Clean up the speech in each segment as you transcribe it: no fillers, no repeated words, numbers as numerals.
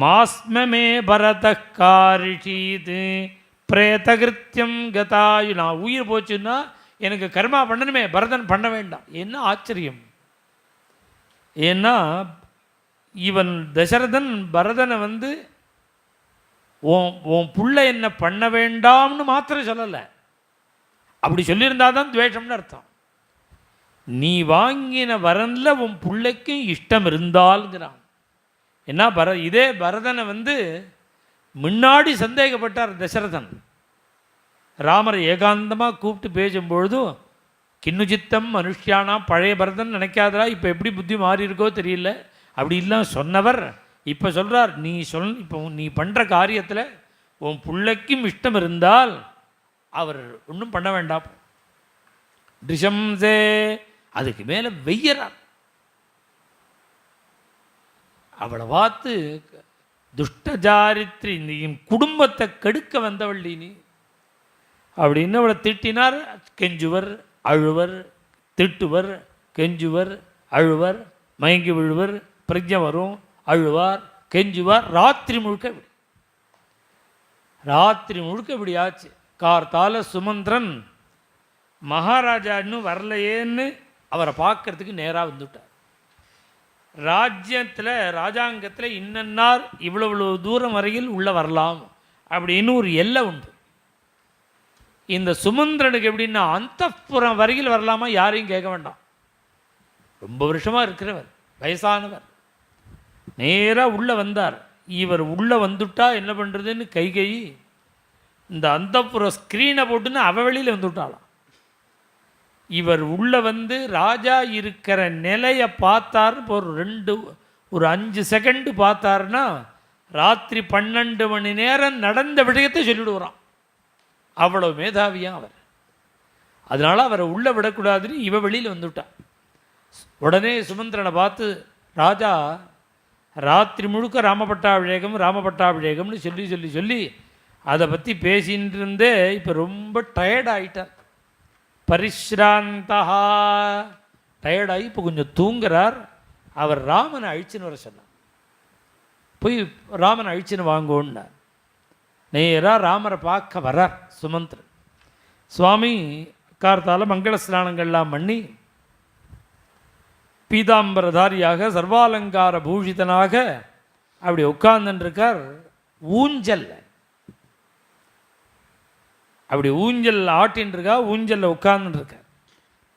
மாஸ்மே பரத காரிஷீது பிரேதகிருத்தியம் கதாயு. நான் உயிர் போச்சுன்னா எனக்கு கர்மா பண்ணணுமே, பரதன் பண்ண வேண்டாம். என்ன ஆச்சரியம்! ஏன்னா இவன் தசரதன் பரதனை உன் புள்ள என்ன பண்ண வேண்டாம்னு மாத்திரம் சொல்லலை. அப்படி சொல்லியிருந்தா தான் துவேஷம்னு அர்த்தம். நீ வாங்கின வரன்ல உன் பிள்ளைக்கும் இஷ்டம் இருந்தால்ங்கிறான். என்ன இதே பரதனை முன்னாடி சந்தேகப்பட்டார் தசரதன். ராமரை ஏகாந்தமாக கூப்பிட்டு பேசும்பொழுதும் கிண்ணுச்சித்தம் மனுஷியானா, பழைய பரதன் நினைக்காதரா, இப்போ எப்படி புத்தி மாறி இருக்கோ தெரியல, அப்படி இல்லாம சொன்னவர் இப்போ சொல்கிறார், இப்போ நீ பண்ணுற காரியத்தில் உன் பிள்ளைக்கும் இஷ்டம் இருந்தால் அவர் ஒன்றும் பண்ண வேண்டாம். டிஷம்சே, அதுக்கு மேலே வெய்யறார். அவளை பார்த்து துஷ்டஜாரித்ரி, நீ குடும்பத்தை கெடுக்க வந்தவள் நீ அப்படின்னு அவளை திட்டினார். கெஞ்சுவர் அழுவர், திட்டுவர் கெஞ்சுவர் அழுவர், மயங்கி விழுவர், பிரஜை வரும், அழுவார் கெஞ்சுவார். ராத்திரி முழுக்க இப்படி ஆச்சு. கார்த்தால சுமந்திரன் மகாராஜா இன்னும் வரலையேன்னு அவரை பார்க்கறதுக்கு நேராக வந்துவிட்டார். ராஜ்யத்தில் ராஜாங்கத்தில் இன்னன்னார் இவ்வளவு தூரம் வரையில் உள்ள வரலாம் அப்படின்னு ஒரு எல்லை உண்டு. இந்த சுமந்திரனுக்கு எப்படின்னா அந்தப்புறம் வரையில் வரலாமா, யாரையும் கேட்க வேண்டாம். ரொம்ப வருஷமாக இருக்கிறவர், வயசானவர். நேராக உள்ளே வந்தார். இவர் உள்ளே வந்துட்டா என்ன பண்ணுறதுன்னு கைகை இந்த அந்தப்புற ஸ்க்ரீனை போட்டுன்னு அவ வெளியில் வந்துவிட்டாளாம். இவர் உள்ளே ராஜா இருக்கிற நிலையை பார்த்தாருன்னு ஒரு 5 செகண்டு பார்த்தாருன்னா ராத்திரி 12 மணி நேரம் நடந்த விஷயத்தை சொல்லிவிடுவாராம். அவ்வளோ மேதாவியாக அவர். அதனால் அவரை உள்ளே விடக்கூடாதுன்னு இவ வெளியில் வந்துவிட்டான். உடனே சுமந்திரனை பார்த்து, ராஜா ராத்திரி முழுக்க ராமபட்டாபிஷேகம்னு சொல்லி அதை பற்றி பேசின்னு இருந்தே இப்போ ரொம்ப டயர்ட் ஆகிட்டார். பரிஷ்ராந்தா, டயர்டாகி இப்போ கொஞ்சம் தூங்குறார். அவர் ராமனை அழிச்சுன்னு வர சொன்னார். போய் ராமனை அழிச்சுன்னு வாங்கோன்னார். நேராக ராமரை பார்க்க வரார் சுமந்திரன். சுவாமி கார்த்தால மங்கள ஸ்நானங்கள்லாம் பண்ணி பீதாம்பரதாரியாக சர்வாலங்கார பூஷிதனாக அப்படி உட்கார்ந்துருக்கார். அப்படி ஊஞ்சல் ஆட்டின்னு இருக்கா, ஊஞ்சலில் உட்கார்ந்துருக்கார்.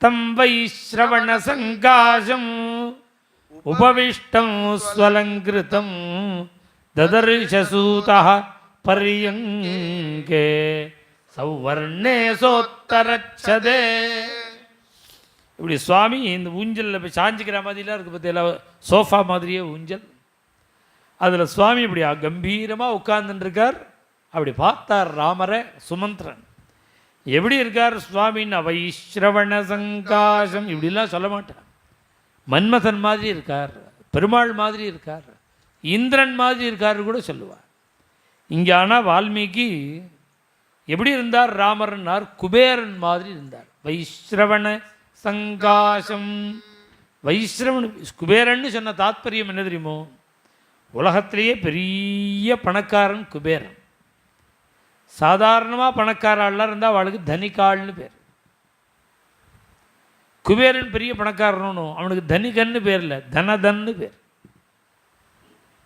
தம் வைஸ்ரவண சங்காசம் உபவிஷ்டம் ஸ்வலங்கிருதம் ததர்ஷசூதா பரியங்கே சௌவர்ணே சோத்தரச்சதே. இப்படி சுவாமி இந்த ஊஞ்சலில் போய் சாஞ்சிக்கிற மாதிரிலாம் இருக்குது பார்த்தீங்களா, சோஃபா மாதிரியே ஊஞ்சல். அதில் சுவாமி இப்படி கம்பீரமாக உட்கார்ந்துருக்கார். அப்படி பார்த்தார் ராமரை சுமந்திரன். எப்படி இருக்கார் சுவாமின்னு, வைஸ்ரவண சங்காசம் இப்படிலாம் சொல்ல மாட்டார். மன்மதன் மாதிரி இருக்கார், பெருமாள் மாதிரி இருக்கார், இந்திரன் மாதிரி இருக்கார் கூட சொல்லுவார். இங்கே ஆனால் வால்மீகி எப்படி இருந்தார் ராமர்னார், குபேரன் மாதிரி இருந்தார். வைஸ்ரவண சங்காசம். வைஸ்ரவன் குபேரன்னு சொன்ன தாத்பரியம் என்ன தெரியுமோ, உலகத்திலேயே பெரிய பணக்காரன் குபேரன். சாதாரணமாக பணக்காரெல்லாம் இருந்தால் அவளுக்கு தனிகால்னு பேர். குபேரன் பெரிய பணக்காரனும் அவனுக்கு தனிகன்னு பேர் இல்லை, தனதன்னு பேர்.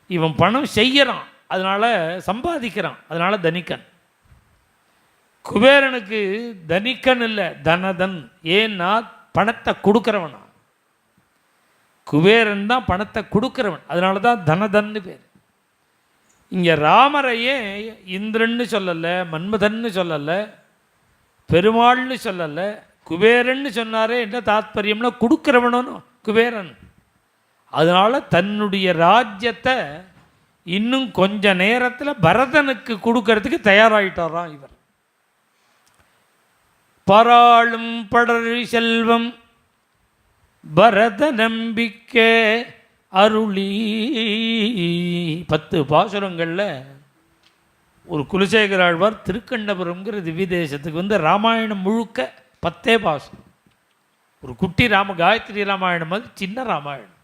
இவன் பணம் செய்கிறான், அதனால் சம்பாதிக்கிறான், அதனால் தனிக்கன். குபேரனுக்கு தனிக்கன் இல்லை, தனதன். ஏன்னா பணத்தை கொடுக்குறவனா. குபேரன் தான் பணத்தை கொடுக்குறவன், அதனால தான் தனதன்னு பேர். இங்கே ராமரையே இந்திரன்னு சொல்லலை, மன்மதன்னு சொல்லலை, பெருமாள்னு சொல்லலை, குபேரன்னு சொன்னாரே. என்ன தாத்பரியம்னா கொடுக்குறவனும் குபேரன். அதனால் தன்னுடைய ராஜ்யத்தை இன்னும் கொஞ்ச நேரத்தில் பரதனுக்கு கொடுக்கறதுக்கு தயாராகிட்டாராம் இவர். பராளும் படர் செல்வம் பரத நம்பிக்கை அருளி. 10 பாசுரங்களில் ஒரு குலசேகர ஆழ்வார் திருக்கண்டபுரம்ங்கிற திவ்ய தேசத்துக்கு ராமாயணம் முழுக்க 10 பாசுரம். ஒரு குட்டி காயத்ரி ராமாயணம் மாதிரி சின்ன ராமாயணம்.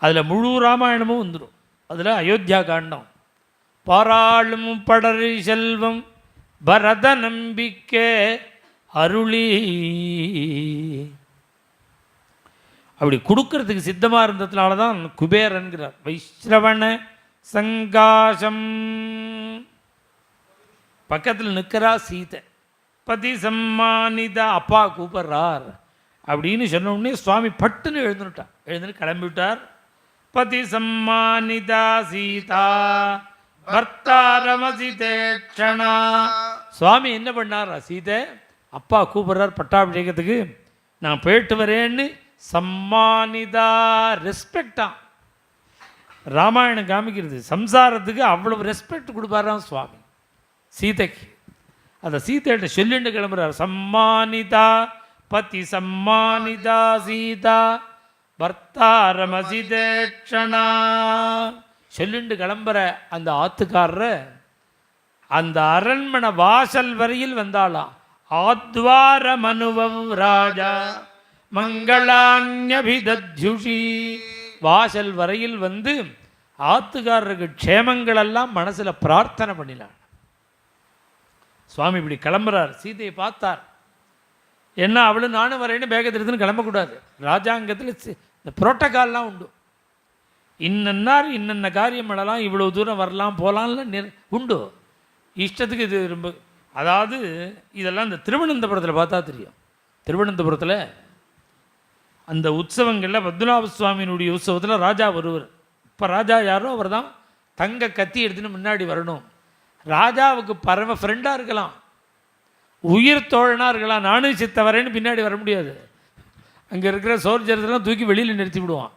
அதில் முழு ராமாயணமும் வந்துடும். அதில் அயோத்தியா காண்டம். பாராளும் படரி செல்வம் பரத நம்பிக்கை அருளி, அப்படி கொடுக்கறதுக்கு சித்தமாக இருந்ததுனால தான் குபேரன்கிறார். வைஷ்ரவண சங்காசம், பக்கத்தில் நிற்கிறா சீதை. பதி சம்மானிதா, அப்பா கூப்பிட்றார் அப்படின்னு சொன்ன உடனே சுவாமி பட்டுன்னு எழுந்துட்டார். எழுந்துட்டு கிளம்பிவிட்டார். பதி சம்மானிதா சீதா பர்த்தாரமசிதேக்ஷணா. சுவாமி என்ன பண்ணார்? சீதை அப்பா கூப்பிட்றார் பட்டாபிஷேகத்துக்கு, நான் போயிட்டு வரேன்னு சம்மானிதா, ரெஸ்பெக்டா. ராமாயணம் காமிக்கிறது சம்சாரத்துக்கு அவ்வளவு ரெஸ்பெக்ட் கொடுப்பாராம் சுவாமி சீதைக்கு. அதை சீதையிட்ட சொல்லிட்டு கிளம்புறார். சம்மானிதா பதி சம்மானிதா சீதா பர்த்தாரமசிதேக்ஷணா சொல்லிண்டு கிளம்புற அந்த ஆத்துக்காரரை அந்த அரண்மனை வாசல் வரையில் வந்தாளாம். ஆத்வார மனுவம் ராஜா மங்களான்யபிதத்யுஷி, வாசல் வரையில் வந்து ஆத்துக்காரருக்கு க்ஷேமங்கள் எல்லாம் மனசில் பிரார்த்தனை பண்ணினார். சுவாமி இப்படி கிளம்புறார். சீதையை பார்த்தார். என்ன அவளும் நானும் வரேன்னு பேகத்திலிருந்து கிளம்பக்கூடாது. ராஜாங்கத்தில் இந்த புரோட்டோக்கால்லாம் உண்டு. இன்னன்னார் இன்னென்ன காரியம் பண்ணலாம், இவ்வளோ தூரம் வரலாம் போகலாம்ல உண்டு. இஷ்டத்துக்கு இது ரொம்ப, அதாவது இதெல்லாம் இந்த திருவனந்தபுரத்தில் பார்த்தா தெரியும். திருவனந்தபுரத்தில் அந்த உற்சவங்களில் பத்மநாப சுவாமியினுடைய உற்சவத்தில் ராஜா வருவார். இப்போ ராஜா யாரோ அவர் தான் தங்க கத்தி எடுத்துன்னு முன்னாடி வரணும். ராஜாவுக்கு பரம ஃப்ரெண்டாக இருக்கலாம், உயிர் தோழனாக இருக்கலாம். நானும் சித்த வரேன்னு பின்னாடி வர முடியாது. அங்கே இருக்கிற சோல்ஜர்ஸ்லாம் தூக்கி வெளியில் நிறுத்தி விடுவான்.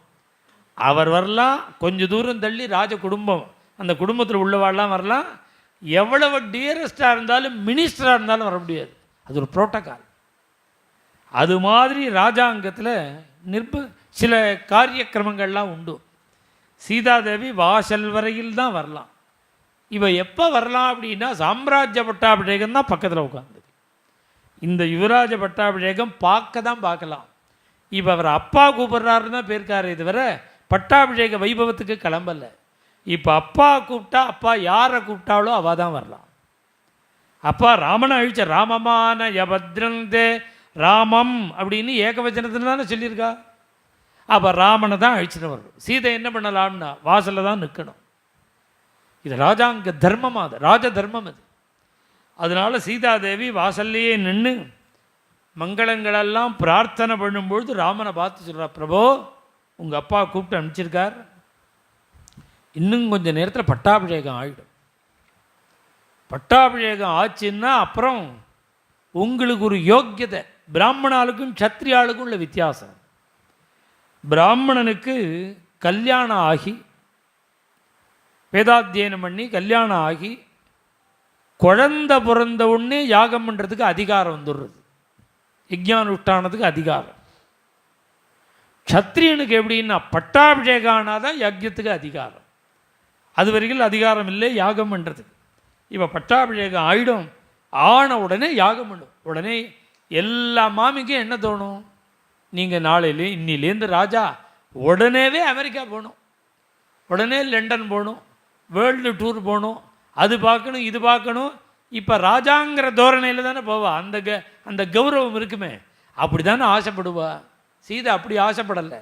அவர் வரலாம், கொஞ்சம் தூரம் தள்ளி ராஜ குடும்பம், அந்த குடும்பத்தில் உள்ளவாள்லாம் வரலாம். எவ்வளவு டியரஸ்டாக இருந்தாலும் மினிஸ்டராக இருந்தாலும் வர முடியாது. அது ஒரு புரோட்டோக்கால். அது மாதிரி ராஜாங்கத்தில் சில காரியக்கிரமங்கள்லாம் உண்டு. சீதாதேவி வாசல் வரையில் தான் வரலாம். இவ எப்போ வரலாம் அப்படின்னா சாம்ராஜ்ய பட்டாபிஷேகம் தான் பக்கத்தில் உட்காந்து. இந்த யுவராஜ பட்டாபிஷேகம் பார்க்க தான் பார்க்கலாம். இப்போ அவர் அப்பா கூப்பிட்றாருன்னு தான் பேருக்காரு, இதுவர பட்டாபிஷேக வைபவத்துக்கு கிளம்பலை. இப்போ அப்பா கூப்பிட்டா, அப்பா யாரை கூப்பிட்டாலோ அவள் தான் வரலாம். அப்பா ராமனை அழிச்ச ராமமான யபத்ரந்தே ராமம் அப்படின்னு ஏகவச்சனத்தில் தானே சொல்லியிருக்கா. அப்போ ராமனை தான் அழிச்சுட்டு வரணும். சீதை என்ன பண்ணலாம்னா வாசலில் தான் நிற்கணும். இது ராஜாங்க தர்மமாக, அது ராஜ தர்மம் அது. அதனால் சீதாதேவி வாசல்லையே நின்று மங்களங்களெல்லாம் பிரார்த்தனை பண்ணும்பொழுது ராமனை பார்த்து சொல்கிறா, பிரபோ உங்கள் அப்பா கூப்பிட்டு அனுப்பிச்சிருக்கார், இன்னும் கொஞ்சம் நேரத்தில் பட்டாபிஷேகம் ஆகிடும். பட்டாபிஷேகம் ஆச்சுன்னா அப்புறம் உங்களுக்கு ஒரு யோக்கியதை, பிராமணாளுக்கும் சத்திரியாளுக்கும் உள்ள வித்தியாசம். பிராமணனுக்கு கல்யாணம் ஆகி வேதாத்தியனம் பண்ணி கல்யாணம் ஆகி குழந்தை பிறந்த உடனே யாகம் பண்ணுறதுக்கு அதிகாரம் வந்துடுறது, யஜ்ஞானுஷ்டானத்துக்கு அதிகாரம். க்ஷத்ரியனுக்கு எப்படின்னா பட்டாபிஷேகம் ஆனால் தான் யஜ்யத்துக்கு அதிகாரம். அது வரைக்கும் அதிகாரம் இல்லை யாகம் பண்ணுறதுக்கு. இப்போ பட்டாபிஷேகம் ஆயிடும், ஆன உடனே யாகம் பண்ணும். உடனே எல்லா மாமிக்கும் என்ன தோணும், நீங்கள் நாளையிலே இன்னிலேருந்து ராஜா உடனேவே அமெரிக்கா போகணும், உடனே லண்டன் போகணும், வேர்ல்டு டூர் போகணும், அது பார்க்கணும் இது பார்க்கணும். இப்போ ராஜாங்கிற தோரணையில் தானே போவா. அந்த கௌரவம் இருக்குமே, அப்படி தானே ஆசைப்படுவா. சீதை அப்படி ஆசைப்படலை.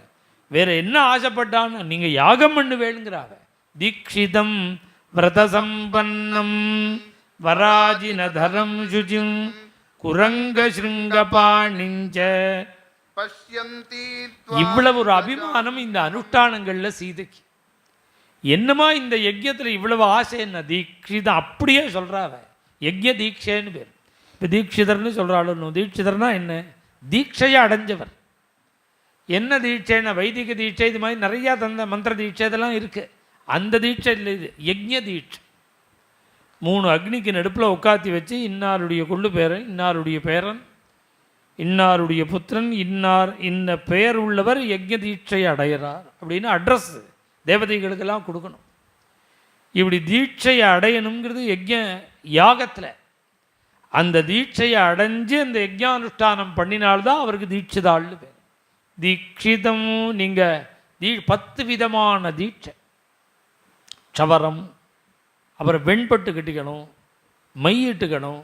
வேற என்ன ஆசைப்பட்டான்னு, நீங்கள் யாகம் பண்ணு வேணுங்கிறாவ. தீக்ஷிதம் விரதசம்பன்னம் வராஜினதரம் சுஜிம் குரங்க ஸ்ருங்கபாணிஞ்ச. இவ்வளவு ஒரு அபிமானம் இந்த அனுஷ்டானங்களில் சீதைக்கு. என்னமா இந்த யஜ்யத்தில் இவ்வளவு ஆசை என்ன? தீட்சிதம் அப்படியே சொல்கிறாவ. யஜ்ய தீட்சைன்னு பேர். இப்போ தீட்சிதர்னு சொல்கிறாள். தீட்சிதர்னா என்ன? தீட்சையை அடைஞ்சவர். என்ன தீட்சைன்னா வைதிக தீட்சை, இது மாதிரி நிறையா தந்த மந்திர தீட்சை இதெல்லாம் இருக்குது. அந்த தீட்சை இல்லை, இது யஜ்ய தீட்சை. 3 அக்னிக்கு நடுப்பில் உட்காத்தி வச்சு இன்னாருடைய கொள்ளு பேரன், இன்னாருடைய பேரன், இன்னாருடைய புத்திரன், இன்னார் இந்த பெயர் உள்ளவர் யஜ்ய தீட்சை அடைகிறார் அப்படின்னு அட்ரஸ் தேவதைகளுக்கெல்லாம் கொடுக்கணும். இப்படி தீட்சையை அடையணுங்கிறது யஜ்ய யாகத்தில். அந்த தீட்சையை அடைஞ்சு அந்த யஜ்யானுஷ்டானம் பண்ணினால்தான் அவருக்கு தீட்சிதாள்னு பேர். தீட்சிதம் நீங்கள் 10 விதமான தீட்சை. க்ஷவரம், அப்புறம் வெண்பட்டு கட்டிக்கணும், மையிட்டுக்கணும்,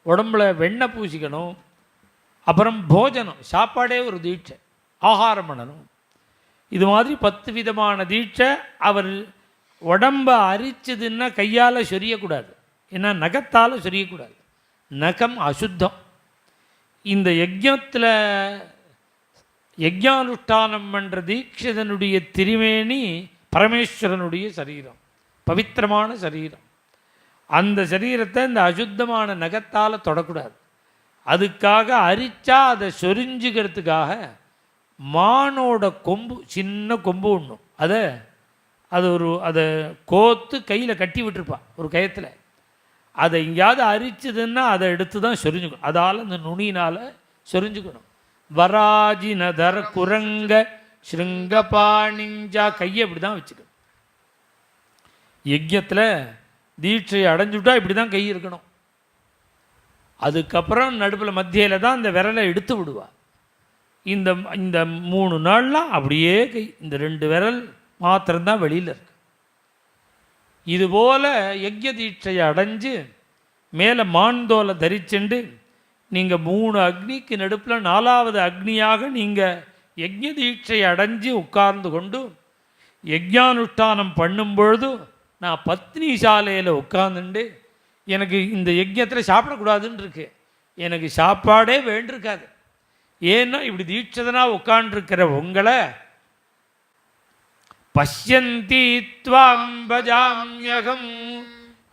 உடம்புல வெண்ணெய் பூசிக்கணும், அப்புறம் போஜனம், சாப்பாடே ஒரு தீட்சை, ஆகாரம் பண்ணணும். இது மாதிரி 10 விதமான தீட்சை. அவர் உடம்பை அரிச்சதுன்னா கையால் சொரியக்கூடாது, ஏன்னா நகத்தால் சொரியக்கூடாது, நகம் அசுத்தம். இந்த யஜ்ஞத்தில் யஜ்ஞானுஷ்டானம் பண்ணுற தீட்சிதனுடைய திருமேனி பரமேஸ்வரனுடைய சரீரம், பவித்திரமான சரீரம். அந்த சரீரத்தை இந்த அசுத்தமான நகத்தால் தொடக்கூடாது. அதுக்காக அரிச்சா அதை சொரிஞ்சுக்கிறதுக்காக மானோட கொம்பு, சின்ன கொம்பு ஒன்றும், அதை கோத்து கையில் கட்டி விட்டுருப்பான் ஒரு கயத்தில். அதை எங்கேயாவது அரிச்சதுன்னா அதை எடுத்து தான் சொரிஞ்சுக்கணும், அதால் இந்த நுனினால் சொரிஞ்சுக்கணும். வராஜினதர குரங்க ஸ்ருங்கபாணிஞ்சா, கையை இப்படி தான் வச்சுக்கணும். யஜ்யத்தில் தீட்சையை அடைஞ்சுட்டா இப்படி தான் கை இருக்கணும். அதுக்கப்புறம் நடுப்பில் மத்தியில் தான் இந்த விரலை எடுத்து விடுவாள். இந்த 3 நாள்லாம் அப்படியே கை, இந்த 2 விரல் மாத்திரம்தான் வெளியில் இருக்கு. இதுபோல் யஜ்ய தீட்சையை அடைஞ்சு மேலே மான்தோலை தரிச்சுண்டு நீங்கள் 3 அக்னிக்கு நடுப்பில் 4வது அக்னியாக நீங்கள் யஜ்ய தீட்சையை அடைஞ்சு உட்கார்ந்து கொண்டு யஜ்ஞானுஷ்டானம் பண்ணும்பொழுது நான் பத்னி சாலையில் உட்கார்ந்துண்டு எனக்கு இந்த யஜ்ஞத்தில் சாப்பிடக்கூடாதுன்னு இருக்கு, எனக்கு சாப்பாடே வேண்டியிருக்காது. ஏன்னா இப்படி தீட்சதனாக உட்காண்டிருக்கிற உங்களை பஷ்யந்தி த்வாம் பஜாம்யகம்,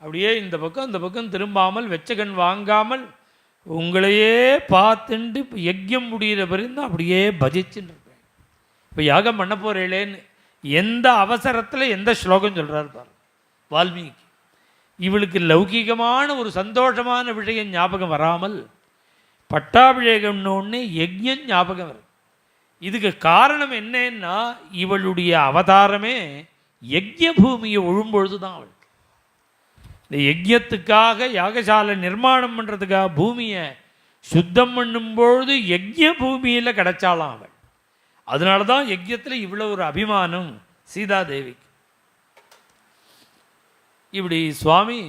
அப்படியே இந்த பக்கம் அந்த பக்கம் திரும்பாமல் வெச்சகன் வாங்காமல் உங்களையே பார்த்துண்டு யஜ்யம் முடிகிற பிறகு அப்படியே பஜிச்சுன்னு இருப்பேன். இப்போ யாகம் பண்ண போகிறேளேன்னு எந்த அவசரத்தில் எந்த ஸ்லோகம் சொல்கிறார் பாரு வால்மீகி. இவளுக்கு லௌகீகமான ஒரு சந்தோஷமான விஷயம் ஞாபகம் வராமல் பட்டாபிஷேகம்னு ஒன்று யஜ்ஞம் ஞாபகம் வரும். இதுக்கு காரணம் என்னன்னா இவளுடைய அவதாரமே யஜ்ய பூமியை ஒழும்பொழுது தான். அவள் இந்த யஜ்யத்துக்காக யாகசாலை நிர்மாணம் பண்ணுறதுக்காக பூமியை சுத்தம் பண்ணும்பொழுது யஜ்ய பூமியில் கிடைச்சாலாம் அவள். அதனால தான் யஜ்யத்தில் இவ்வளோ ஒரு அபிமானம் சீதாதேவிக்கு. இப்படி சுவாமி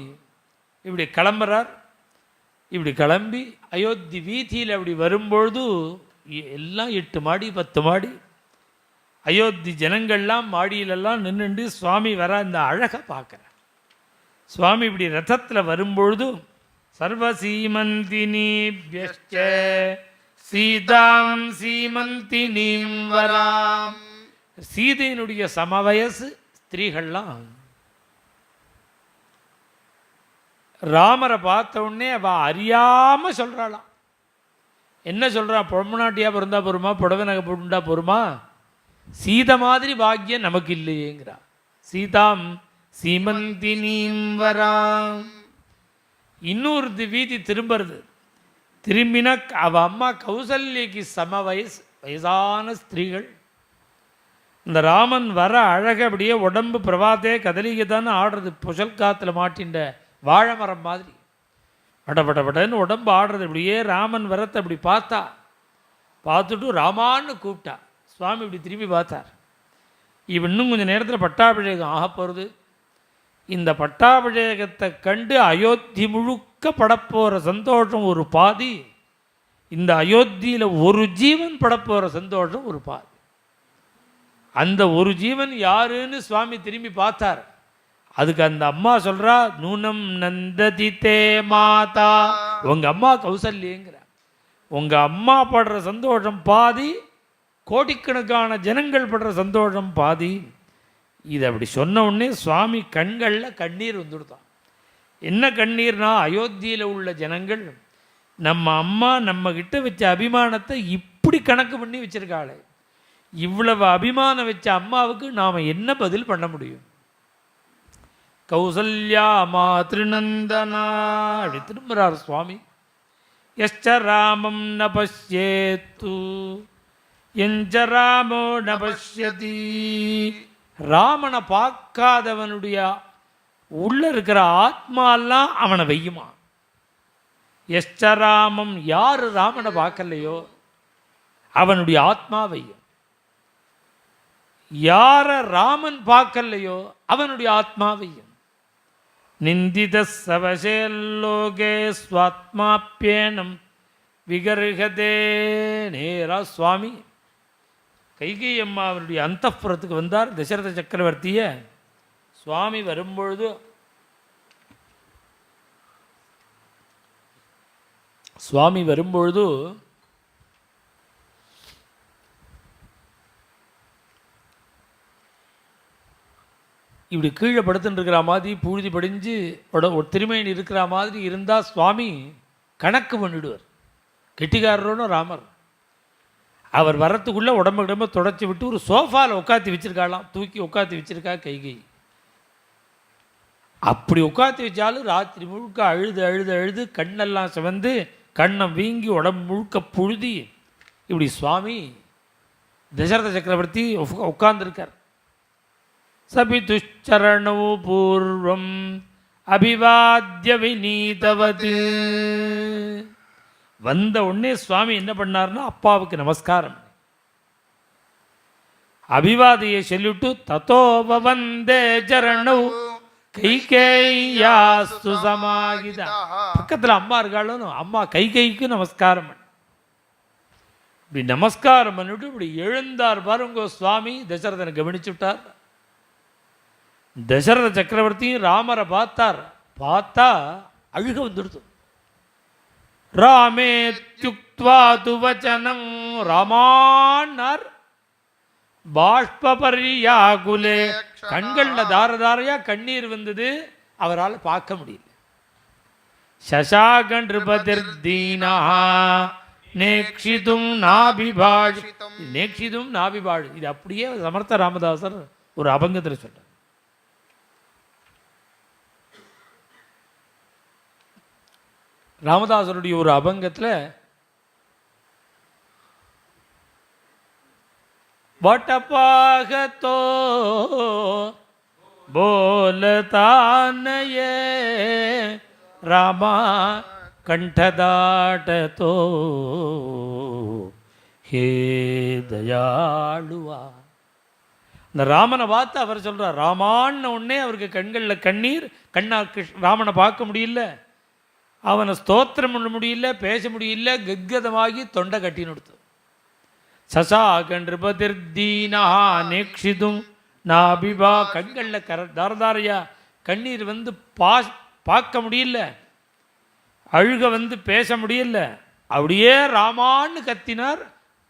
இப்படி கிளம்புறார். இப்படி கிளம்பி அயோத்தி வீதியில் அப்படி வரும்பொழுது எல்லாம் 8 மாடி 10 மாடி அயோத்தி ஜனங்கள்லாம் மாடியிலெல்லாம் நின்றுண்டு சுவாமி வர இந்த அழகை பார்க்குறார். சுவாமி இப்படி ரதத்தில் வரும்பொழுது சர்வசீமந்தினீப்யஸ்ச சீதாம் சீமந்தினீம் வராம், சீதையினுடைய சமவயசு ஸ்திரீகள்லாம் ராமரை பார்த்த உடனே அவள் அறியாமல் சொல்கிறாளாம். என்ன சொல்கிறா? பொம்மநாட்டியாக பிறந்தா போருமா, புடவை நகை போட்டுண்டா போருமா, சீதை மாதிரி பாக்கியம் நமக்கு இல்லையேங்கிறா. சீதாம் சீமந்தினீம் வராம். இன்னொரு வீதி திரும்புறது. திரும்பினா அவள் அம்மா கௌசல்யக்கு சம வயசான ஸ்திரீகள். இந்த ராமன் வர அழக அப்படியே உடம்பு பிரபாத்தே கதலிக்கு தானே ஆடுறது, புசல் காற்றுல மாட்டின்ற வாழை மரம் மாதிரி படன்னு உடம்பு ஆடுறது. அப்படியே ராமன் வரத்தை அப்படி பார்த்துட்டு ராமான்னு கூப்பிட்டா. சுவாமி இப்படி திரும்பி பார்த்தார். இன்னும் கொஞ்சம் நேரத்தில் பட்டாபிஷேகம் ஆக போகிறது. இந்த பட்டாபிஷேகத்தை கண்டு அயோத்தி முழுக்க படப்போகிற சந்தோஷம் ஒரு பாதி, இந்த அயோத்தியில் ஒரு ஜீவன் படப்போகிற சந்தோஷம் ஒரு பாதி. அந்த ஒரு ஜீவன் யாருன்னு சுவாமி திரும்பி பார்த்தார். அதுக்கு அந்த அம்மா சொல்கிறா, நூனம் நந்ததி தே மாதா, உங்கள் அம்மா கௌசல்யங்கிற. உங்கள் அம்மா படுற சந்தோஷம் பாதி, கோடிக்கணக்கான ஜனங்கள் படுற சந்தோஷம் பாதி. இதை அப்படி சொன்ன உடனே சுவாமி கண்களில் கண்ணீர் வந்துடுதான். என்ன கண்ணீர்னா, அயோத்தியில் உள்ள ஜனங்கள் நம்ம அம்மா நம்மக்கிட்ட வச்ச அபிமானத்தை இப்படி கணக்கு பண்ணி வச்சுருக்காளே, இவ்வளவு அபிமானம் வச்ச அம்மாவுக்கு நாம் என்ன பதில் பண்ண முடியும்? கௌசல்யா மாத்ருநந்தனா அப்படி திரும்புகிறார் சுவாமி. யஸ்ச ராமம் ந பஷ்யேத்து எஞ்ச ராமோ ந பஷ்யதி. ராமனை பார்க்காதவனுடைய உள்ள இருக்கிற ஆத்மாலாம் அவனை வெய்யுமா. யஸ்ச ராமம், யார் ராமனை பார்க்கலையோ அவனுடைய ஆத்மா வெய்யும். யார ராமன் பார்க்கலையோ அவனுடைய ஆத்மாவையும் நிந்தித சவசேல்லோகே ஸ்வாத்மாப்பியேனம் விகர்ஹதே. நேரா சுவாமி கைகை அம்மா அவருடைய அந்தப்புறத்துக்கு வந்தார். தசரத சக்கரவர்த்திய சுவாமி வரும்பொழுது இப்படி கீழே படுத்துன்னு இருக்கிற மாதிரி புழுதி படிஞ்சு ஒரு திருமையின் இருக்கிற மாதிரி இருந்தால் சுவாமி கணக்கு பண்ணிடுவார். கெட்டிக்காரரோன்னு ராமர். அவர் வரத்துக்குள்ளே உடம்பு தொடச்சி விட்டு ஒரு சோஃபாவில் உட்காத்தி வச்சிருக்காளாம். தூக்கி உட்காத்தி வச்சிருக்கா கைகை. அப்படி உட்காத்தி வச்சாலும் ராத்திரி முழுக்க அழுது அழுது அழுது கண்ணெல்லாம் சிவந்து கண்ணம் வீங்கி உடம்பு முழுக்க புழுதி இப்படி சுவாமி தசரத சக்கரவர்த்தி உட்கார்ந்துருக்கார். சபி துஷ்சரணோ பூர்வம் அபிவாத்திய விநீதவது. வந்த உடனே சுவாமி என்ன பண்ணார்னா அப்பாவுக்கு நமஸ்காரம் அபிவாதியை சொல்லிட்டு தத்தோ வந்தே சரணௌ கைகேயாஸ்து சமாகிதா. பக்கத்தில் அம்மா இருக்காளும் அம்மா கைகைக்கு நமஸ்காரம் இப்படி நமஸ்காரம் பண்ணிவிட்டு இப்படி எழுந்தார் பாருங்க சுவாமி. தசரதனை கவனிச்சு விட்டார். தசரத சக்கரவர்த்தியும் ராமரை பார்த்தார். பார்த்தா அழுக வந்துடுது. ராமேத்யுக்த்வா துவச்சனம் ராமான்னார். பாஷ்பபரியாகுலே கண்களில் தாரதாரையா கண்ணீர் வந்தது. அவரால் பார்க்க முடியல. சசாகன் நிருபதிர்தீனா நேக்ஷிதும் நாபிபாஷ். நேக்ஷிதும் நாபிபாஷ் இது அப்படியே சமர்த்த ராமதாசர் ஒரு அபங்கத்தில் சொல்றார். ராமதாசருடைய ஒரு அபங்கத்தில் வட்டப்பாகத்தோ போலதானயே ராமா கண்டதாட்டத்தோ ஹே தயாளுவா. இந்த ராமனை பார்த்து அவர் சொல்றார். ராமான்னு உடனே அவருக்கு கண்களில் கண்ணீர். ராமனை பார்க்க முடியல, அவனை ஸ்தோத்திரம் பண்ண முடியல, பேச முடியல. கத்கதமாகி தொண்டை கட்டி நிறுத்து. சசாகன் நிருபதிர்தீனா நேக்ஷிதும் நாபிபா. கண்களில் தாரதாரையா கண்ணீர் வந்து பார்க்க முடியல, அழுக வந்து பேச முடியல. அப்படியே ராமான்னு கத்தினார்.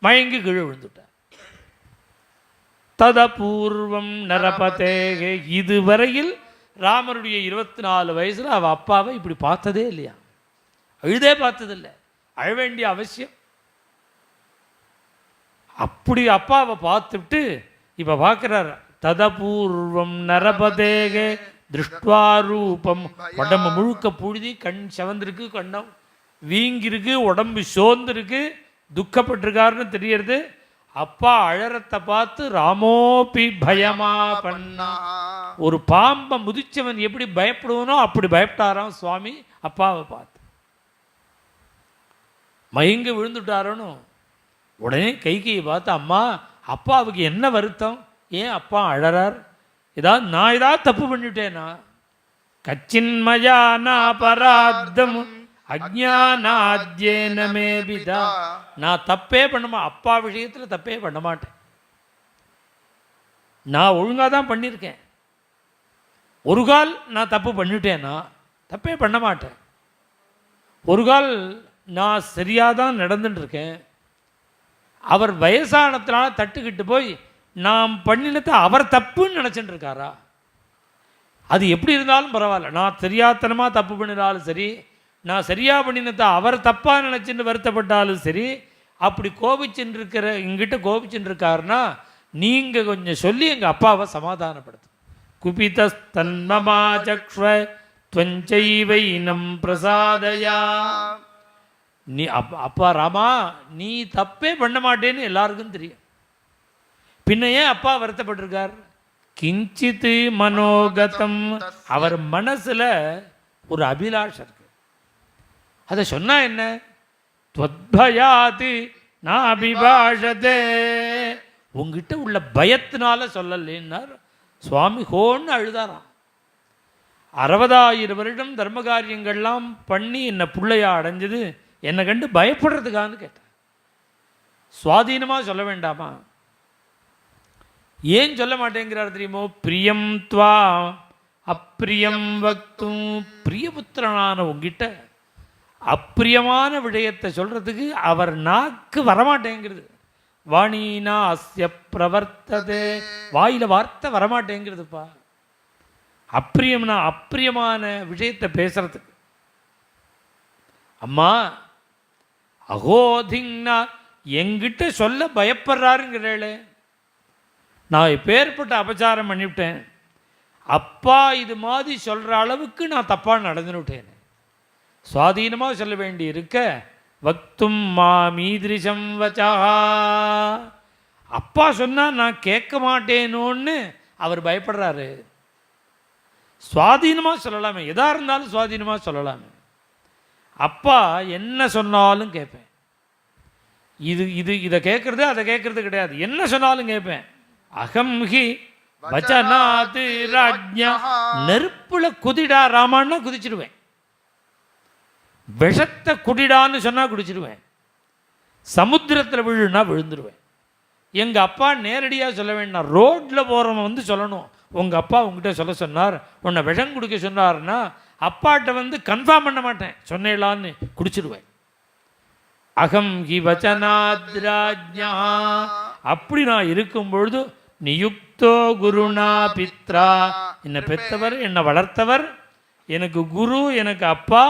மயங்கி கீழே விழுந்துட்டார். ததபூர்வம் நரபதேகே. இதுவரையில் ராமருடைய 24 வயசில் அவள் அப்பாவை இப்படி பார்த்ததே இல்லையா. அழுதே பார்த்ததில்லை. அழ வேண்டிய அவசியம். அப்படி அப்பாவை பார்த்துட்டு இப்போ பார்க்குறார். ததபூர்வம் நரபதேகே திருஷ்டுவாரூபம். உடம்பு முழுக்க புழுதி, கண் செவந்திருக்கு, கண்ணம் வீங்கிருக்கு, உடம்பு சோர்ந்துருக்கு, துக்கப்பட்டிருக்காருன்னு தெரியறது. அப்பா அழறத்தை பார்த்து ராமோபி பயமா பண்ணா. ஒரு பாம்பை முதிச்சவன் எப்படி பயப்படுவனோ அப்படி பயப்பட்டாராம் சுவாமி அப்பாவை பார்த்து. மயங்க விழுந்துட்டாரோன்னு உடனே கைகையை பார்த்து, அம்மா அப்பாவுக்கு என்ன வருத்தம், ஏன் அப்பா அழறார்? நான் ஏதாவது தப்பு பண்ணிட்டேனா? கச்சின்மயா நாபராத்தம் அஜ்ஞானாத்யேனமேபிதா. நான் தப்பே பண்ண அப்பா விஷயத்தில் தப்பே பண்ண மாட்டேன். நான் ஒழுங்காக தான் பண்ணியிருக்கேன். ஒரு கால் நான் தப்பு பண்ணிட்டேன்னா தப்பே பண்ண மாட்டேன். ஒரு கால் நான் சரியாக தான் நடந்துட்டுருக்கேன். அவர் வயசானத்தினால தட்டுக்கிட்டு போய் நாம் பண்ணினத்தை அவர் தப்புன்னு நினச்சிட்டு இருக்காரா? அது எப்படி இருந்தாலும் பரவாயில்ல. நான் தெரியாத்தனமாக தப்பு பண்ணினாலும் சரி, நான் சரியாக பண்ணினத்தை அவர் தப்பாக நினச்சின்னு வருத்தப்பட்டாலும் சரி, அப்படி கோபிச்சுட்டு இருக்கிற எங்கிட்ட கோபிச்சுட்டு இருக்காருன்னா நீங்கள் கொஞ்சம் சொல்லி எங்கள் அப்பாவை சமாதானப்படுத்து. குபிதஸ்தன்மமா சக்ஷ்வ த்வஞ்சைவைனம் பிரசாதயா. நீ அப்பா ராமா நீ தப்பே பண்ண மாட்டேன்னு எல்லாருக்கும் தெரியும். பின்ன ஏன் அப்பா வருத்தப்பட்டிருக்கார்? கிஞ்சித்து மனோகதம். அவர் மனசுல ஒரு அபிலாஷம் இருக்கு. அதை சொன்னா என்ன? துவத்பயாதி நாபிபாஷதே. உங்ககிட்ட உள்ள பயத்தினால சொல்லலைன்னார். சுவாமி ஹோன்னு அழுதாராம். 60,000 வருடம் தர்ம காரியங்கள்லாம் பண்ணி என்னை பிள்ளையா அடைஞ்சது என்னை கண்டு பயப்படுறதுக்கான்னு கேட்டேன். சுவாதீனமாக சொல்ல வேண்டாமா? ஏன் சொல்ல மாட்டேங்கிறார் தெரியுமோ? பிரியம் துவா அப்பிரியம் வக்தும். பிரியபுத்திரனான உங்ககிட்ட அப்பிரியமான விடயத்தை சொல்கிறதுக்கு அவர் நாக்கு வரமாட்டேங்கிறது. வாணினா அஸ்ய பிரவர்த்ததே, வாயில் வார்த்தை வரமாட்டேங்கிறதுப்பா. அப்பிரியம்னா அப்பிரியமான விஷயத்தை பேசுறதுக்கு. அம்மா அகோதிங்னா எங்கிட்ட சொல்ல பயப்படுறாருங்கிறே. நான் இப்பேற்பட்ட அபச்சாரம் பண்ணிவிட்டேன், அப்பா இது மாதிரி சொல்கிற அளவுக்கு நான் தப்பாக நடந்துவிட்டேன். சுவாதீனமாக சொல்ல வேண்டி இருக்க வக்தும் மா மீதிரிசம் வச்சா. அப்பா சொன்னால் நான் கேட்க மாட்டேனோன்னு அவர் பயப்படுறாரு. சுவாதீனமாக சொல்லலாமே, எதாக இருந்தாலும் சுவாதீனமாக சொல்லலாமே. அப்பா என்ன சொன்னாலும் கேட்பேன். இதை கேட்குறது அதை கேட்குறது கிடையாது, என்ன சொன்னாலும் கேட்பேன். அகம் ஹி வச்சனாது ராஜ்ஞா. நெருப்புல குதிடா ராமான்னா குதிச்சிடுவேன். விஷத்தை குடிடான்னு சொன்னால் குடிச்சிடுவேன். சமுத்திரத்தில் விழுனா விழுந்துருவேன். எங்கள் அப்பா நேரடியாக சொல்ல வேண்டாம், ரோட்டில் போகிறவன் வந்து சொல்லணும். உங்கள் அப்பா உங்ககிட்ட சொல்ல சொன்னார், உன்னை விஷம் குடிக்க சொன்னார்னா அப்பாட்ட வந்து கன்ஃபார்ம் பண்ண மாட்டேன், சொன்னேலான்னு குடிச்சிடுவேன். அகம் ஹி வச்சனாத்ராஜ்ஞா. அப்படி நான் இருக்கும் பொழுது நியுக்தோ குருணா பித்ரா. என்னை பெற்றவர், என்னை வளர்த்தவர், எனக்கு குரு, எனக்கு அப்பா,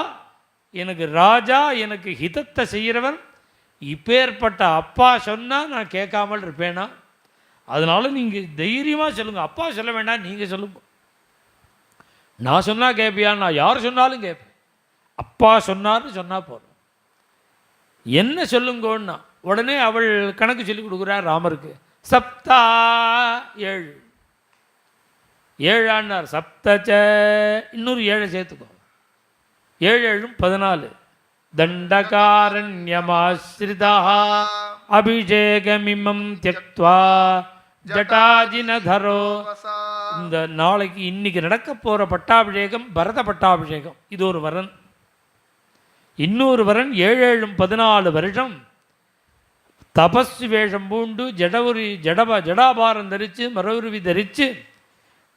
எனக்கு ராஜா, எனக்கு ஹிதத்தை செய்கிறவர். இப்பேற்பட்ட அப்பா சொன்னால் நான் கேட்காமல் இருப்பேனா? அதனால் நீங்கள் தைரியமாக சொல்லுங்கள். அப்பா சொல்ல வேண்டாம், நீங்கள் சொல்லுங்க. நான் சொன்னால் கேட்பியா? நான் யார் சொன்னாலும் கேட்பேன். அப்பா சொன்னார்னு சொன்னால் போதும். என்ன சொல்லுங்கன்னா உடனே அவள் கணக்கு சொல்லி கொடுக்குறார் ராமருக்கு. சப்தா 7 7ஆனார். சப்தச்ச இன்னொரு 7 சேர்த்துக்கோ. 7 7 14. தண்டகாரண்யமாஸ்ரிதா அபிஷேகமிமம் தியக்த்வா ஜட்டாஜினதரோ. இந்த நாளைக்கு இன்னைக்கு நடக்க போகிற பட்டாபிஷேகம் பரத பட்டாபிஷேகம். இது ஒரு வரன். இன்னொரு வரன் 7 7 14 வருஷம் தபஸ் வேஷம் பூண்டு ஜடாபாரம் தரித்து மரவுருவி தரித்து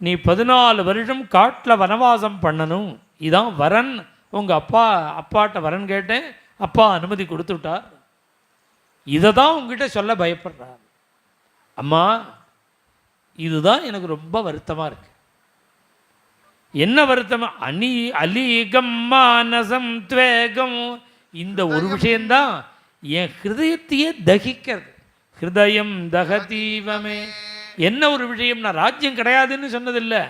நீ 14 வருஷம் காட்டில் வனவாசம் பண்ணணும். இதான் வரன். உங்கள் அப்பாட்ட வரன் கேட்டேன், அப்பா அனுமதி கொடுத்து விட்டார். இதை தான் உங்ககிட்ட சொல்ல பயப்படுறார். அம்மா இதுதான் எனக்கு ரொம்ப வருத்தமாக இருக்கு. என்ன வருத்தமா? அலீகம் மானசம் துவேகம். இந்த ஒரு விஷயந்தான் என் ஹிருதயத்தையே தகிக்கிறது. ஹிருதயம் தகதீவமே. என்ன ஒரு விஷயம்? நான் ராஜ்யம் கிடையாதுன்னு சொன்னதில்லை.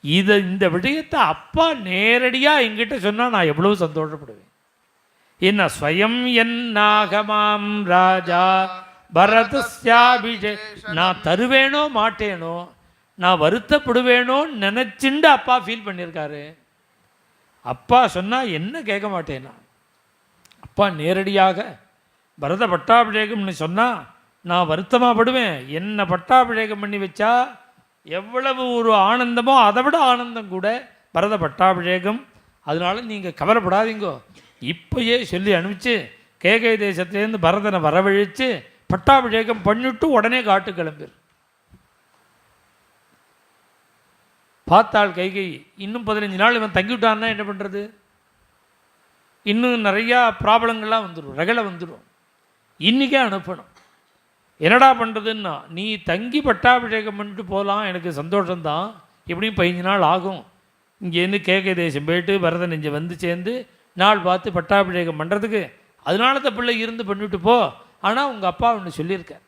இந்த விஷயத்தை அப்பா நேரடியாக என்கிட்ட சொன்னால் நான் எவ்வளவு சந்தோஷப்படுவேன். என்ன ஸ்வயம் என்னாகமாம் ராஜா பரதஸ்யாபிஷே. நான் தருவேனோ மாட்டேனோ, நான் வருத்தப்படுவேனோன்னு நினச்சிண்டு அப்பா ஃபீல் பண்ணியிருக்காரு. அப்பா சொன்னால் என்ன கேட்க மாட்டேனா? அப்பா நேரடியாக பரத பட்டாபிஷேகம்னு சொன்னால் நான் வருத்தமாக படுவேன். என்ன பட்டாபிஷேகம் பண்ணி வச்சா எவ்வளவு ஒரு ஆனந்தமோ அதை விட ஆனந்தம் கூட பரத பட்டாபிஷேகம். அதனால நீங்கள் கவலைப்படாதீங்கோ. இப்போயே சொல்லி அனுப்பிச்சு கேகை தேசத்துலேருந்து பரதனை வரவழைச்சு பட்டாபிஷேகம் பண்ணிவிட்டு உடனே காட்டு கிளம்பிடு. பார்த்தாள் கைகை. இன்னும் 15 நாள் இவன் தங்கிவிட்டான்னா என்ன பண்ணுறது? இன்னும் நிறையா ப்ராப்ளங்கள்லாம் வந்துடும், ரகலை வந்துடும். இன்றைக்கே அனுப்பணும். என்னடா பண்ணுறதுன்னா, நீ தங்கி பட்டாபிஷேகம் பண்ணிட்டு போகலாம், எனக்கு சந்தோஷம்தான். எப்படியும் 15 நாள் ஆகும். இங்கேருந்து கேகை தேசம் போயிட்டு பரதன் இங்கே வந்து சேர்ந்து நாள் பார்த்து பட்டாபிஷேகம் பண்ணுறதுக்கு. அதனால தான் பிள்ளை இருந்து பண்ணிவிட்டு போ. ஆனால் உங்கள் அப்பா ஒன்று சொல்லியிருக்கார்.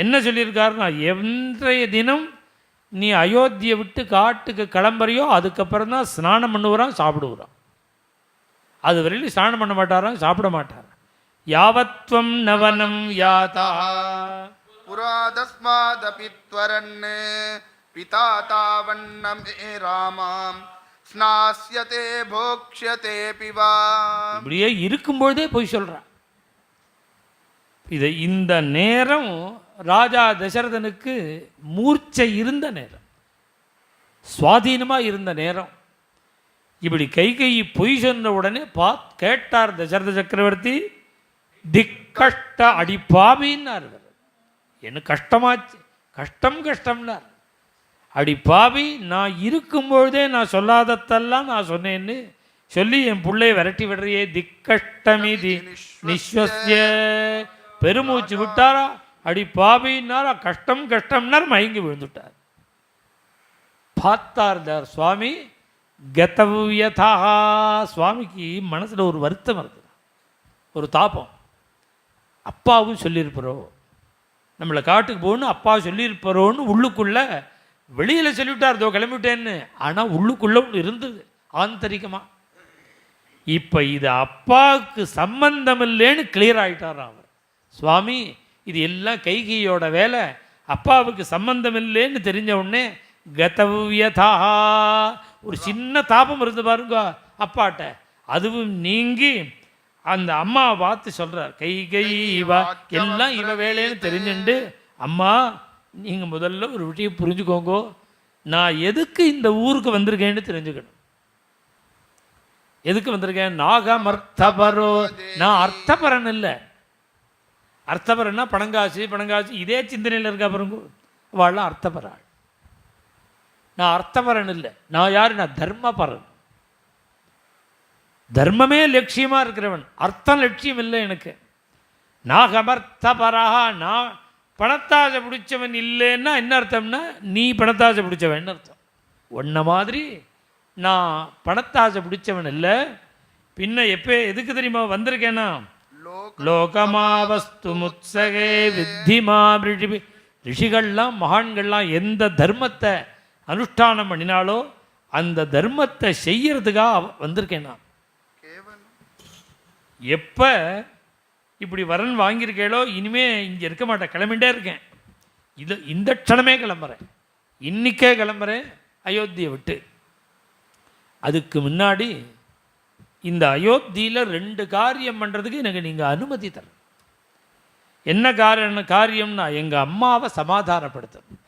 என்ன சொல்லியிருக்காருன்னா, இன்றைய தினம் நீ அயோத்தியை விட்டு காட்டுக்கு கிளம்புறியோ அதுக்கப்புறம் தான் ஸ்நானம் பண்ணுவாராம், சாப்பிடுவாராம். அது வரையிலும் ஸ்நானம் பண்ண மாட்டாராம், சாப்பிட மாட்டார். யாவத்வம் நவனம் யாதா புராதஸ்மாதபி த்வரன்னே பிதா தாவன்னமே ராமாம் ஸ்நாஸ்யதே போக்ஷ்யதே பிவா. இப்படியே இருக்கும்பொழுதே போய் சொல்கிறான். இந்த நேரம் ராஜா தசரதனுக்கு மூர்ச்சை இருந்த நேரம், சுவாதீனமாக இருந்த நேரம். இப்படி கைகேயி பொய் சொன்ன உடனே கேட்டார் தசரத சக்கரவர்த்தி. திக்கஷ்ட அடிப்பாவின்னார். என்ன கஷ்டமாச்சு, கஷ்டம்னார். அடிப்பாவி, நான் இருக்கும்பொழுதே நான் சொல்லாததெல்லாம் நான் சொன்னேன்னு சொல்லி என் பிள்ளையை விரட்டி விடுறியே. திக்கஷ்டமிதி நிஸ்வசிய, பெருமூச்சு விட்டாரா, அடிப்பாவின்னாரா, கஷ்டம்னார், மயங்கி விழுந்துட்டார். பார்த்தார் சுவாமி. கதவ்யதா, சுவாமிக்கு மனசில் ஒரு வருத்தம் இருக்குது, ஒரு தாபம். அப்பாவும் சொல்லியிருப்பாரோ, நம்மளை காட்டுக்கு போகணும் அப்பா சொல்லியிருப்பாரோன்னு உள்ளுக்குள்ள, வெளியில் சொல்லிவிட்டார் இதோ கிளம்பிவிட்டேன்னு, ஆனால் உள்ளுக்குள்ளே இருந்தது ஆந்தரிகமாக. இப்போ இது அப்பாவுக்கு சம்பந்தம் இல்லைன்னு கிளியர் ஆகிட்டார் அவர். சுவாமி இது எல்லாம் கைகையோட வேலை, அப்பாவுக்கு சம்பந்தம் இல்லைன்னு தெரிஞ்ச உடனே கதவ்யதா, ஒரு சின்ன தாபம் இருந்து பாருங்க அப்பாட்ட, அதுவும் நீங்கி அந்த அம்மாவை பார்த்து சொல்கிறார். கைகை இவா எல்லாம் இவ வேலைன்னு தெரிஞ்சுண்டு, அம்மா நீங்கள் முதல்ல ஒரு விஷயம் புரிஞ்சுக்கோங்க, நான் எதுக்கு இந்த ஊருக்கு வந்திருக்கேன்னு தெரிஞ்சுக்கணும். எதுக்கு வந்திருக்கேன்? நாகமர்த்தபரோ, நான் அர்த்தபரன் இல்லை. அர்த்தபரன்னா பணங்காசு இதே சிந்தனையில் இருக்கா பாருங்க, அவள்லாம் அர்த்தபராள். நான் அர்த்தபரன் இல்லை. நான் யார்? நான் தர்மபரன். தர்மமே லட்சியமாக இருக்கிறவன், அர்த்தம் லட்சியம் இல்லை எனக்கு. நாகமர்த்தபரா, நான் பணத்தாசை பிடிச்சவன் இல்லைன்னா என்ன அர்த்தம்னா, நீ பணத்தாசை பிடிச்சவன் அர்த்தம். ஒன்றை மாதிரி நான் பணத்தாசை பிடிச்சவன் இல்லை. பின்ன எதுக்கு தெரியுமா வந்திருக்கேன்னா, லோகமாவஸ்து முத்சகே வித்திமா ரிஷி, ரிஷிகள்லாம் மகான்கள்லாம் எந்த தர்மத்தை அனுஷ்டானம் பண்ணினாலோ அந்த தர்மத்தை செய்யறதுக்காக வந்திருக்கேன் நான். எப்போ இப்படி வரன் வாங்கியிருக்கேளோ இனிமே இங்கே இருக்க மாட்டேன், கிளம்பிட்டே இருக்கேன். இந்த க்ஷணமே கிளம்புறேன், இன்னிக்கே கிளம்புறேன் அயோத்தியை விட்டு. அதுக்கு முன்னாடி இந்த அயோத்தியில் 2 காரியம் பண்ணுறதுக்கு எனக்கு நீங்கள் அனுமதி தர. என்ன காரியம்னா, எங்கள் அம்மாவை சமாதானப்படுத்தணும்.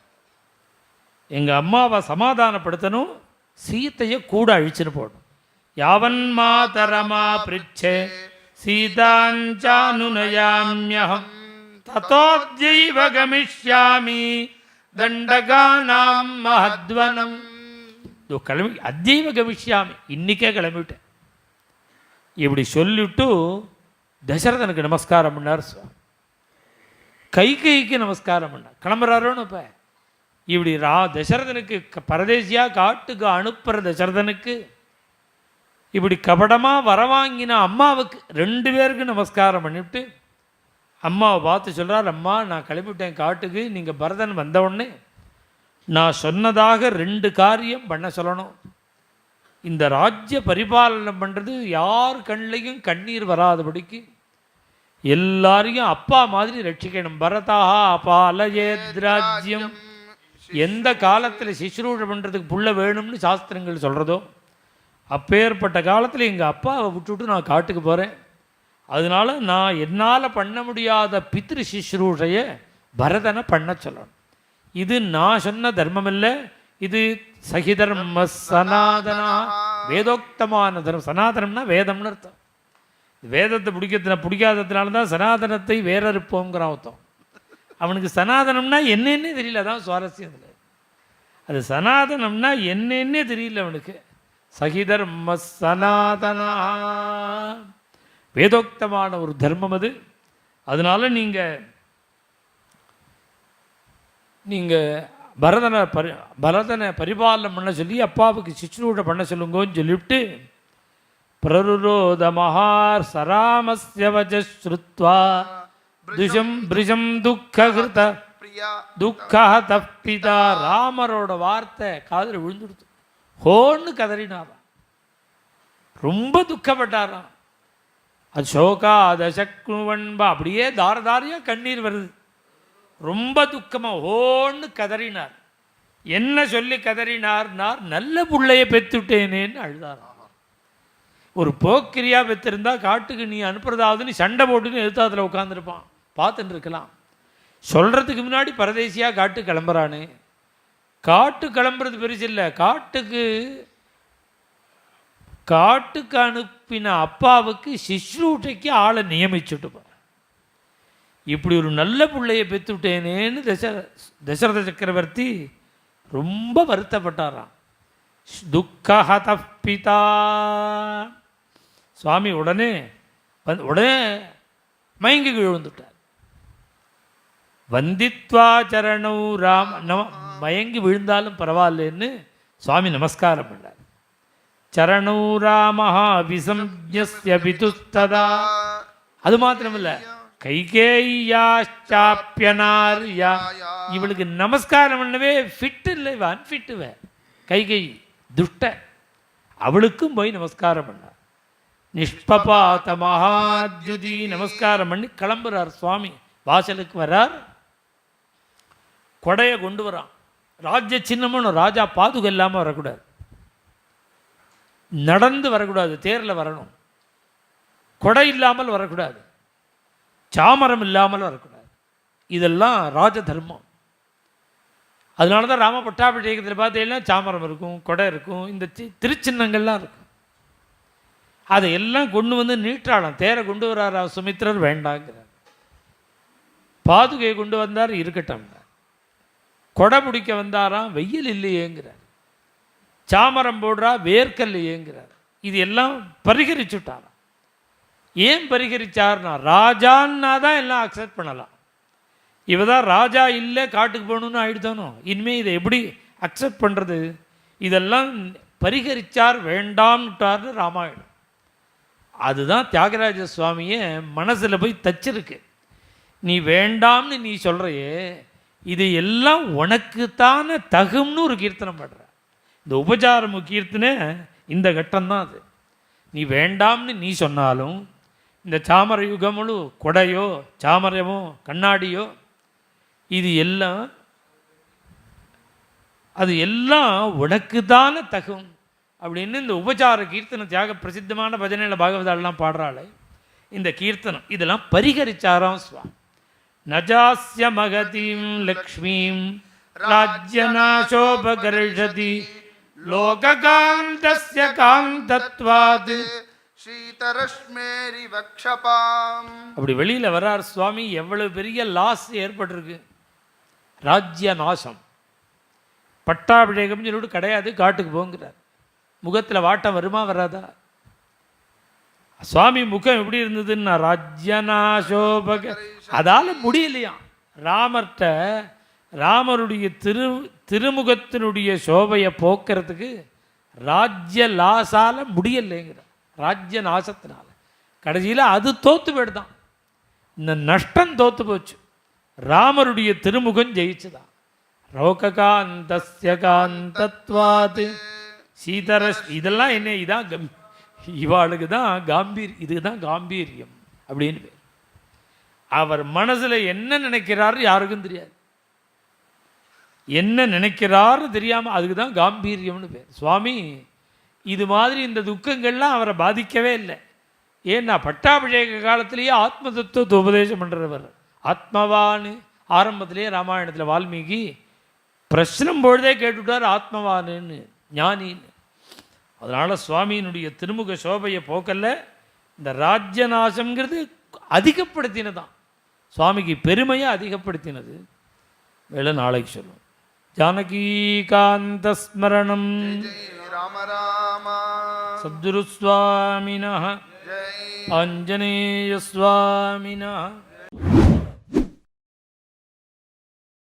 எங்கள் அம்மாவை சமாதானப்படுத்தணும், சீத்தையை கூட அழிச்சுன்னு போடணும். யாவன் மாதரமா பிரிச்சே சீதாஞ்சானுநயாம்யஹம் ததோத்யைவ கமிஷ்யாமி தண்டகானாம் மஹத்வனம். கிளம்பி அத்யைவ கமிஷ்யாமி, இன்னிக்கே கிளம்பிவிட்டேன். இப்படி சொல்லிவிட்டு தசரதனுக்கு நமஸ்காரம் பண்ணார். கைகைக்கு நமஸ்காரம் பண்ணார். கிளம்புறாரோன்னு இப்போ இப்படி தசரதனுக்கு பரதேசியாக காட்டுக்கு அனுப்புகிற தசரதனுக்கு இப்படி கபடமாக வரவாங்கின அம்மாவுக்கு 2 பேருக்கு நமஸ்காரம் பண்ணிவிட்டு அம்மாவை பார்த்து சொல்கிறார். அம்மா நான் கிளம்பிவிட்டேன் காட்டுக்கு, நீங்கள் பரதன் வந்தவுடனே நான் சொன்னதாக 2 காரியம் பண்ண சொல்லணும். இந்த ராஜ்ய பரிபாலனம் பண்ணுறது யார் கண்ணிலையும் கண்ணீர் வராதபடிக்கு எல்லாரையும் அப்பா மாதிரி ரட்சிக்கணும். பரதாஹா பாலயேத்ராஜ்யம், எந்த காலத்தில் சிசுரூஷ பண்ணுறதுக்கு புள்ள வேணும்னு சாஸ்திரங்கள் சொல்கிறதோ அப்பேற்பட்ட காலத்தில் எங்கள் அப்பாவை விட்டுவிட்டு நான் காட்டுக்கு போகிறேன். அதனால் நான் என்னால் பண்ண முடியாத பித்ரு சிசுரூஷையை பரதனை பண்ண சொல்லணும். இது நான் சொன்ன தர்மம் இல்லை, இது சகிதர்ம சனாதனா, வேதோக்தமான தர்மம். சனாதனம்னா வேதம்னு அர்த்தம். வேதத்தை பிடிக்காததுனால தான் சனாதனத்தை வேற இருப்போங்கிற அர்த்தம். அவனுக்கு சனாதனம்னா என்னன்னே தெரியல, அதான் சுவாரஸ்யம். அதில் அது சனாதனம்னா என்னன்னே தெரியல அவனுக்கு. சகிதர்ம சனாதனா, வேதோக்தமான ஒரு தர்மம் அது. அதனால நீங்கள் பரதனை பரிபாலனம் பண்ண சொல்லி அப்பாவுக்கு சிச்சுரூட பண்ண சொல்லுங்கன்னு சொல்லிவிட்டு பிரருரோத மகார் சராமஸ்ய வஜஸ்ருத்வா துஷம் பிரிஷம் துக்ககிருத துக்கஹத பிதா. ராமரோட வார்த்தை காதில் விழுந்துடுது. ஹோன்னு கதறினாராம், ரொம்ப துக்கப்பட்டாராம். அது சோகா தசக்னுவன்பா, அப்படியே தாரதாரியாக கண்ணீர் வருது. ரொம்ப துக்கமாக ஹோன்னு கதறினார். என்ன சொல்லி கதறினார்னார், நல்ல பிள்ளைய பெற்றுட்டேனேன்னு அழுதாராம். ஒரு போக்கிரியா பெற்றிருந்தா காட்டுக்கு நீ அனுப்புறதாவது நீ சண்டை போட்டுன்னு எடுத்து அதில் உட்காந்துருப்பான், பார்த்துட்டு இருக்கலாம். சொல்கிறதுக்கு முன்னாடி பரதேசியாக காட்டு கிளம்புறானே. காட்டு கிளம்புறது பெருசு இல்லை, காட்டுக்கு அனுப்பின அப்பாவுக்கு சிஸ்ரூட்டைக்கு ஆளை நியமிச்சுட்டு இப்படி ஒரு நல்ல பிள்ளையை பெற்றுவிட்டேனேன்னு தசரத சக்கரவர்த்தி ரொம்ப வருத்தப்பட்டாராம். துக்கஹத பிதா. சுவாமி உடனே மயங்கி விழுந்துட்டார். வந்தித்வா சரணௌ ராம மயங்கி விழுந்தாலும் பரவாயில்லன்னு சுவாமி நமஸ்காரம் பண்ணார். சரணௌ ராமஹா விசம்ஞஸ்ய பிதுஸ்ததா. அது மாத்திரமில்லை, கைகேயாச்சாப்யனார்யா. இவளுக்கு நமஸ்காரம் பண்ணவே ஃபிட் இல்லை, இவ அன்ஃபிட்டுவ. கைகை துஷ்ட, அவளுக்கும் போய் நமஸ்காரம் பண்ணார். நிஷ்பபாத மகாத்யுதி நமஸ்காரம் பண்ணி கிளம்புறார். சுவாமி வாசலுக்கு வரார், கொடையை கொண்டு வரான். ராஜ்ய சின்னமும் ராஜா பாதுகை இல்லாமல் வரக்கூடாது, நடந்து வரக்கூடாது, தேரில் வரணும். கொடை இல்லாமல் வரக்கூடாது, சாமரம் இல்லாமல் வரக்கூடாது. இதெல்லாம் ராஜ தர்மம். அதனால தான் ராம பட்டாபிஷேகத்தில் பார்த்தீங்கன்னா சாமரம் இருக்கும், கொடை இருக்கும், இந்த திருச்சின்னங்கள்லாம் இருக்கும். அதையெல்லாம் கொண்டு வந்து நீட்டாளம். தேரை கொண்டு வராரா சுமித்திரர், வேண்டாங்கிறார். பாதுகையை கொண்டு வந்தார், இருக்கட்டும். கொடை பிடிக்க வந்தாராம், வெயில் இல்லையேங்கிறார். சாமரம் போடுறா, வேர்க்கல்லையேங்கிறார். இது எல்லாம் பரிகரிச்சுட்டாராம். ஏன் பரிகரிச்சார்னா, ராஜான்னா தான் எல்லாம் அக்செப்ட் பண்ணலாம். இவ தான் ராஜா இல்லை, காட்டுக்கு போகணுன்னு ஆயிடுத்தானோ, இனிமேல் இதை எப்படி அக்செப்ட் பண்ணுறது? இதெல்லாம் பரிகரிச்சார், வேண்டாம்னுட்டார்னு ராமாயணம். அதுதான் தியாகராஜ சுவாமியை மனசில் போய் தச்சிருக்கு. நீ வேண்டாம்னு நீ சொல்கிறையே, இது எல்லாம் உனக்கு தானே தகும்னு ஒரு கீர்த்தனம் பாடுற. இந்த உபச்சாரமு கீர்த்தனை இந்த கட்டம்தான் அது. நீ வேண்டாம்னு நீ சொன்னாலும் இந்த சாமர யுகமுழு கொடையோ சாமரமோ கண்ணாடியோ இது எல்லாம் அது எல்லாம் உனக்கு தானே தகும் அப்படின்னு இந்த உபச்சார கீர்த்தனம் தியாக பிரசித்தமான பஜனையில் பாகவதாலெலாம் பாடுறாளே இந்த கீர்த்தனம். இதெல்லாம் பரிகரிச்சாராம் சுவாமி. நஜாஸ்ய மகதீம் லக்ஷ்மீம் ராஜ்யநாசோபகர்ஷதி லோககாந்தஸ்ய காந்தத்வாத் சீதரஷ்மேரி வக்ஷபாம். அப்படி வெளியில் வர்றார் சுவாமி. எவ்வளவு பெரிய லாஸ் ஏற்பட்டிருக்கு, ராஜ்ய நாசம். பட்டாபிஷேகம் சொல்லிட்டு கிடையாது, காட்டுக்கு போங்கிறார். முகத்தில் வாட்டம் வருமா வராதா? சுவாமி முகம் எப்படி இருந்ததுன்னா ராஜ்யநாசோபக, அதால் முடியலையாம். ராமருடைய திருமுகத்தினுடைய சோபையை போக்குறதுக்கு ராஜ்ய லாசால முடியலைங்கிற, ராஜ்ய நாசத்தினால. கடைசியில் அது தோத்து போயிடுதான். இந்த நஷ்டம் தோத்து போச்சு. ராமருடைய திருமுகம் ஜெயிச்சுதான். ரோககாந்தஸ்ய காந்தத்வாத் சீதரஸ். இதெல்லாம் என்ன, இதான் இவாளுக்கு தான் இதுக்கு தான் காம்பீரியம் அப்படின்னு பேர். அவர் மனசில் என்ன நினைக்கிறாரு யாருக்கும் தெரியாது. என்ன நினைக்கிறாரு தெரியாமல், அதுக்கு தான் காம்பீரியம்னு பேர். சுவாமி இது மாதிரி இந்த துக்கங்கள்லாம் அவரை பாதிக்கவே இல்லை. ஏன்னா பட்டாபிஷேக காலத்திலேயே ஆத்ம தத்துவத்தை உபதேசம் பண்ணுறவர். ஆத்மவான் ஆரம்பத்திலேயே ராமாயணத்தில் வால்மீகி பிரச்சனம் பொழுதே கேட்டுவிட்டார், ஆத்மவானுன்னு, ஞானின்னு. அதனால் சுவாமியினுடைய திருமுக சோபையை போக்கல்ல, இந்த ராஜ்யநாசங்கிறது அதிகப்படுத்தினதான். சுவாமிக்கு பெருமையை அதிகப்படுத்தினது. வேலை நாளைக்கு சொல்லுவோம். ஜானகீகாந்த ஸ்மரணம் ராம ராம. சத்குரு சுவாமினः ஆஞ்சநேய சுவாமினः